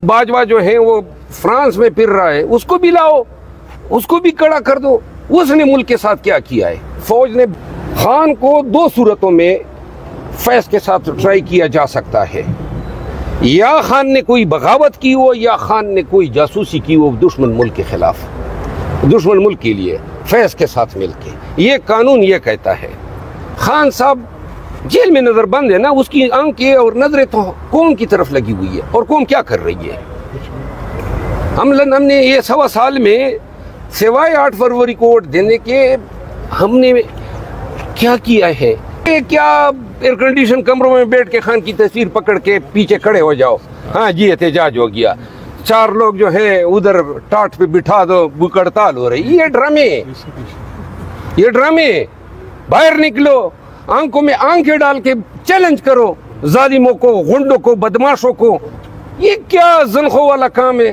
बाजवा जो है वो फ्रांस में फिर रहा है, उसको भी लाओ, उसको भी कड़ा कर दो। उसने मुल्क के साथ क्या किया है? फौज ने खान को दो सूरतों में फैज के साथ ट्राई किया जा सकता है, या खान ने कोई बगावत की हो या खान ने कोई जासूसी की हो दुश्मन मुल्क के खिलाफ, दुश्मन मुल्क के लिए फैज के साथ मिलके। ये कानून ये कहता है। खान साहब जेल में नजर बंद है ना, उसकी आंखें और नजरें तो कौम की तरफ लगी हुई है, और कौम क्या कर रही है? हमने ये 1.25 साल में सिवाय 8 फरवरी को वोट देने के हमने क्या किया है? क्या एयर कंडीशन कमरों में बैठ के खान की तस्वीर पकड़ के पीछे खड़े हो जाओ, हाँ जी एहतजाज हो गया, 4 लोग जो है उधर टाट पे बिठा दो, भूख हड़ताल हो रही। ये ड्रामे बाहर निकलो, आंखों में आंखें डाल के चैलेंज करो जालिमों को, गुंडों को, बदमाशों को। ये क्या ज़नख़ो वाला काम है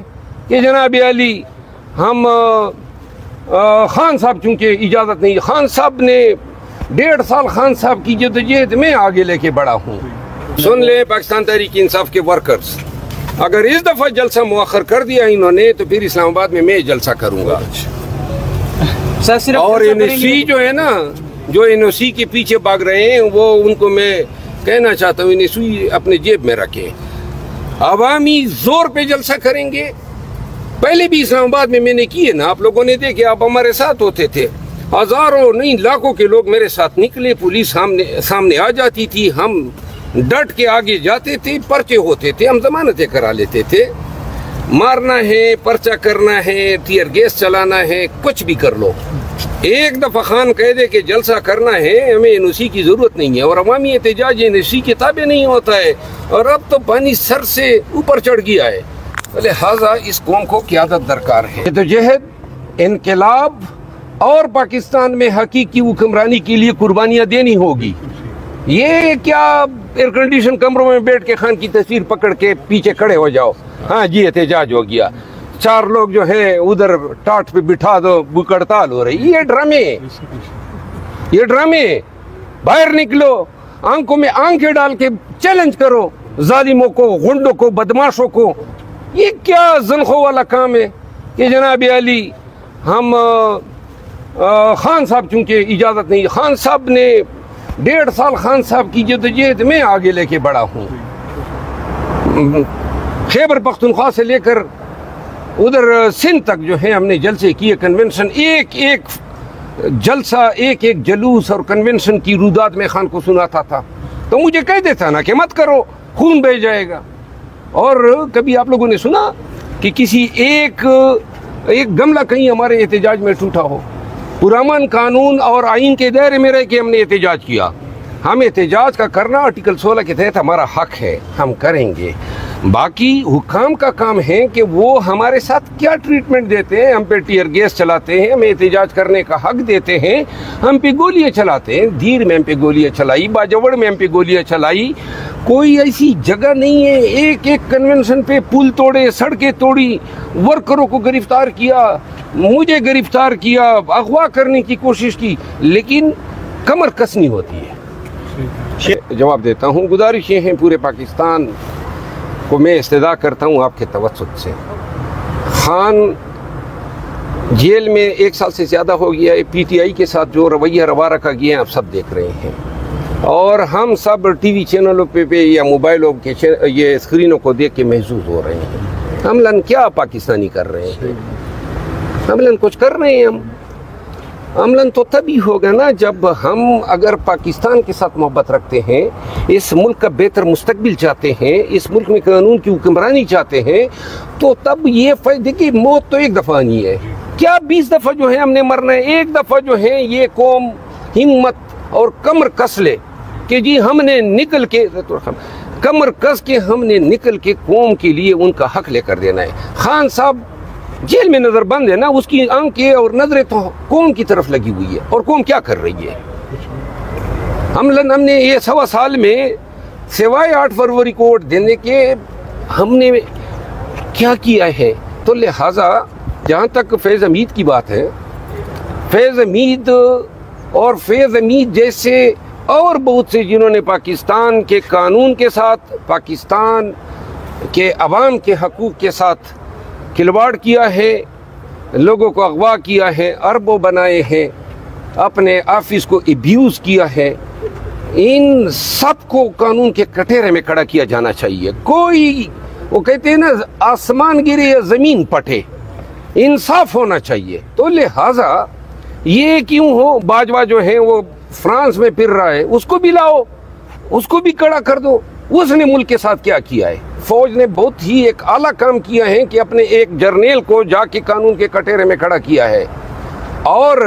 कि जनाब अली हम खान साहब, चूंकि इजाज़त नहीं, खान साहब ने 1.5 साल खान साहब की जद्दोजहद में आगे लेके बढ़ा हूँ। सुन ले पाकिस्तान तहरीक इंसाफ के वर्कर्स, अगर इस दफ़ा जलसा मुअख्खर कर दिया इन्होंने तो फिर इस्लामाबाद में मैं जलसा करूँगा। और एनओसी जो है ना, जो एनओसी के पीछे भाग रहे हैं, वो उनको मैं कहना चाहता हूँ एनओसी अपने जेब में रखें। अवामी जोर पे जलसा करेंगे। पहले भी इस्लामाबाद में मैंने किए ना, आप लोगों ने देखे, आप हमारे साथ होते थे, हजारों नहीं लाखों के लोग मेरे साथ निकले, पुलिस सामने आ जाती थी, हम डट के आगे जाते थे, पर्चे होते थे, हम जमानतें करा लेते थे। मारना है, पर्चा करना है, टीयर गैस चलाना है, कुछ भी कर लो। एक दफा खान कह दे कि जलसा करना है, हमें एनओसी की जरूरत नहीं है, और अवामी एहतजाज एनओसी के ताबे नहीं होता है, और अब तो पानी सर से ऊपर चढ़ गया है। लिहाजा इस कौम को क़यादत दरकार है। जद्दोजहद, इनकलाब और पाकिस्तान में हकीकी हुक्मरानी के लिए कुर्बानियाँ देनी होगी। ये क्या एयर कंडीशन कमरों में बैठ के खान की तस्वीर पकड़ के पीछे खड़े हो जाओ, हाँ जी एहतजाज हो गया, 4 लोग जो है उधर टाट पे बिठा दो, भूख हड़ताल हो रही। ये ड्रामे बाहर निकलो, आंखों में आंखें डाल के चैलेंज करो जालिमों को, गुंडों को, बदमाशों को। ये क्या ज़नख़ो वाला काम है कि जनाब अली हम खान साहब, चूंकि इजाज़त नहीं, खान साहब ने 1.5 साल खान साहब की जद्दोजहद में आगे लेके बढ़ा हूँ। खैबर पख्तूनख्वा से लेकर उधर सिंध तक जो है हमने जलसे किए, कन्वेंशन, एक एक जलसा, एक एक जलूस और कन्वेंशन की रुदात में खान को सुनाता था, तो मुझे कह देता ना कि मत करो, खून बह जाएगा। और कभी आप लोगों ने सुना कि किसी एक गमला कहीं हमारे एहतजाज में टूटा हो? पुरअमन कानून और आइन के दायरे में रह के हमने एहतजाज किया। हम एहतजाज का करना आर्टिकल 16 के तहत हमारा हक है, हम करेंगे। बाकी हुक्काम का काम है कि वो हमारे साथ क्या ट्रीटमेंट देते हैं। हम पे टीयर गैस चलाते हैं, हमें एहतजाज करने का हक देते हैं, हम पे गोलियां चलाते हैं। धीर में हम पे गोलियां चलाई, बाजवड़ में हम पे गोलियां चलाई। कोई ऐसी जगह नहीं है, एक एक कन्वेंशन पे पुल तोड़े, सड़कें तोड़ी, वर्करों को गिरफ्तार किया, मुझे गिरफ्तार किया, अगवा करने की कोशिश की, लेकिन कमर कसनी होती है। जवाब देता हूँ, गुजारिशें हैं पूरे पाकिस्तान को मैं इस्तदा करता हूँ आपके तवज्जुह से। खान जेल में 1 साल से ज़्यादा हो गया है। पीटीआई के साथ जो रवैया रवा रखा गया है आप सब देख रहे हैं, और हम सब टीवी चैनलों पे या मोबाइलों के ये स्क्रीनों को देख के महसूस हो रहे हैं। हमलन क्या पाकिस्तानी कर रहे हैं? हमलन कुछ कर रहे हैं हम। अमलन तो तभी होगा ना जब हम अगर पाकिस्तान के साथ मोहब्बत रखते हैं, इस मुल्क का बेहतर मुस्तकबिल चाहते हैं, इस मुल्क में कानून की हुक्मरानी चाहते हैं, तो तब ये देखिए मौत तो एक दफ़ा नहीं है, क्या 20 दफ़ा जो है हमने मरना है। एक दफ़ा जो है ये कौम हिम्मत और कमर कस ले कि जी हमने निकल के कमर कस के हमने निकल के कौम के लिए उनका हक लेकर देना है। खान साहब जेल में नजर बंद है ना, उसकी आंखें और नजरें तो कौम की तरफ लगी हुई है, और कौम क्या कर रही है? हमने ये 1.25 साल में सिवाय 8 फरवरी को वोट देने के हमने क्या किया है? तो लिहाजा जहाँ तक फैज़ हमीद की बात है, फैज़ हमीद और फैज़ हमीद जैसे और बहुत से जिन्होंने पाकिस्तान के कानून के साथ, पाकिस्तान کہ عوام کے حقوق کے ساتھ کھلواڑ کیا ہے، لوگوں کو اغوا کیا ہے، اربوں بنائے ہیں، اپنے آفس کو ابیوز کیا ہے، ان سب کو قانون کے کٹہرے میں کھڑا کیا جانا چاہیے۔ کوئی وہ کہتے ہیں نا آسمان گرے یا زمین پٹے، انصاف ہونا چاہیے۔ تو لہٰذا یہ کیوں ہو، باجوہ جو ہے وہ فرانس میں پھر رہا ہے، اس کو بھی لاؤ، اس کو بھی کھڑا کر دو۔ اس نے ملک کے ساتھ کیا کیا ہے؟ فوج نے بہت ہی ایک اعلیٰ کام کیا ہے کہ اپنے ایک جرنیل کو جا کے قانون کے کٹہرے میں کھڑا کیا ہے، اور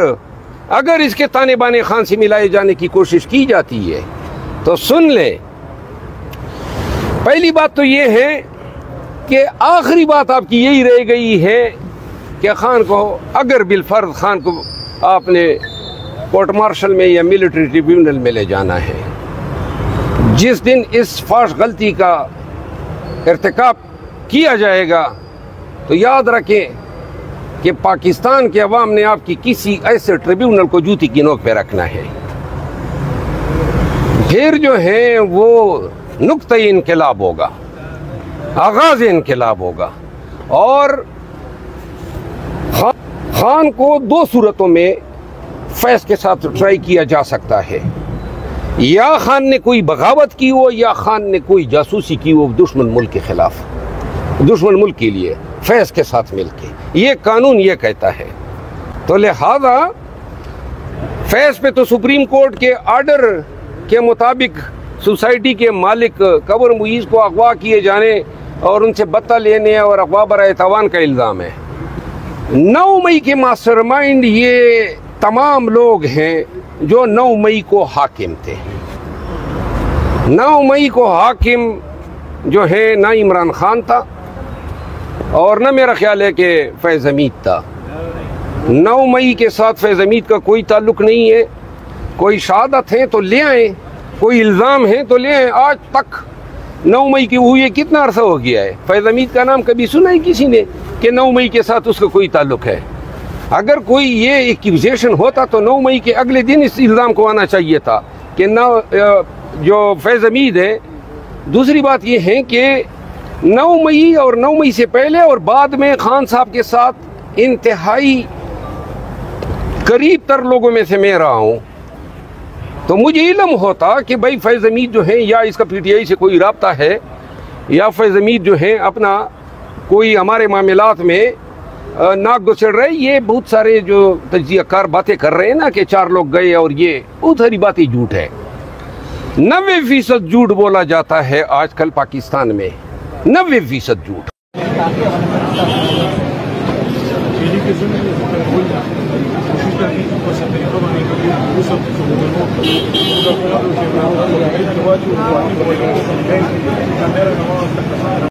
اگر اس کے تانے بانے خان سے ملائے جانے کی کوشش کی جاتی ہے تو سن لے، پہلی بات تو یہ ہے کہ آخری بات آپ کی یہی رہ گئی ہے کہ خان کو اگر بالفرض خان کو آپ نے کورٹ مارشل میں یا ملٹری ٹریبیونل میں لے جانا ہے، جس دن اس فاش غلطی کا ارتکاب کیا جائے گا تو یاد رکھیں کہ پاکستان کے عوام نے آپ کی کسی ایسے ٹریبیونل کو جوتی کی نوک پہ رکھنا ہے۔ پھر جو ہے وہ نقطۂ انقلاب ہوگا، آغاز انقلاب ہوگا، اور خان کو دو صورتوں میں فیض کے ساتھ ٹرائی کیا جا سکتا ہے، یا خان نے کوئی بغاوت کی ہو یا خان نے کوئی جاسوسی کی ہو دشمن ملک کے خلاف، دشمن ملک کے لیے فیض کے ساتھ مل کے، یہ قانون یہ کہتا ہے۔ تو لہذا فیض پہ تو سپریم کورٹ کے آرڈر کے مطابق سوسائٹی کے مالک قبر معیز کو اغوا کیے جانے اور ان سے بتہ لینے اور اغوا برائے تاوان کا الزام ہے۔ 9 مئی کے ماسٹر مائنڈ یہ تمام لوگ ہیں جو 9 مئی کو حاکم تھے۔ 9 مئی کو حاکم جو ہے نہ عمران خان تھا اور نہ میرا خیال ہے کہ فیض حمید تھا۔ 9 مئی کے ساتھ فیض حمید کا کوئی تعلق نہیں ہے۔ کوئی شہادت ہے تو لے آئیں، کوئی الزام ہے تو لے آئیں۔ آج تک 9 مئی کی ہوئی کتنا عرصہ ہو گیا ہے؟ فیض حمید کا نام کبھی سنا ہے کسی نے کہ 9 مئی کے ساتھ اس کا کوئی تعلق ہے؟ اگر کوئی یہ ایکیوزیشن ہوتا تو 9 مئی کے اگلے دن اس الزام کو آنا چاہیے تھا کہ جو فیض حمید ہے۔ دوسری بات یہ ہے کہ 9 مئی اور 9 مئی سے پہلے اور بعد میں خان صاحب کے ساتھ انتہائی قریب تر لوگوں میں سے میں رہا ہوں، تو مجھے علم ہوتا کہ بھائی فیض حمید جو ہے یا اس کا پی ٹی آئی سے کوئی رابطہ ہے یا فیض حمید جو ہے اپنا کوئی ہمارے معاملات میں ناک گسڑ رہے۔ یہ بہت سارے جو تجزیہ کار باتیں کر رہے ہیں نا کہ 4 لوگ گئے، اور یہ بہت ساری باتیں جھوٹ ہے۔ 90% جھوٹ بولا جاتا ہے آج کل پاکستان میں، 90% جھوٹ۔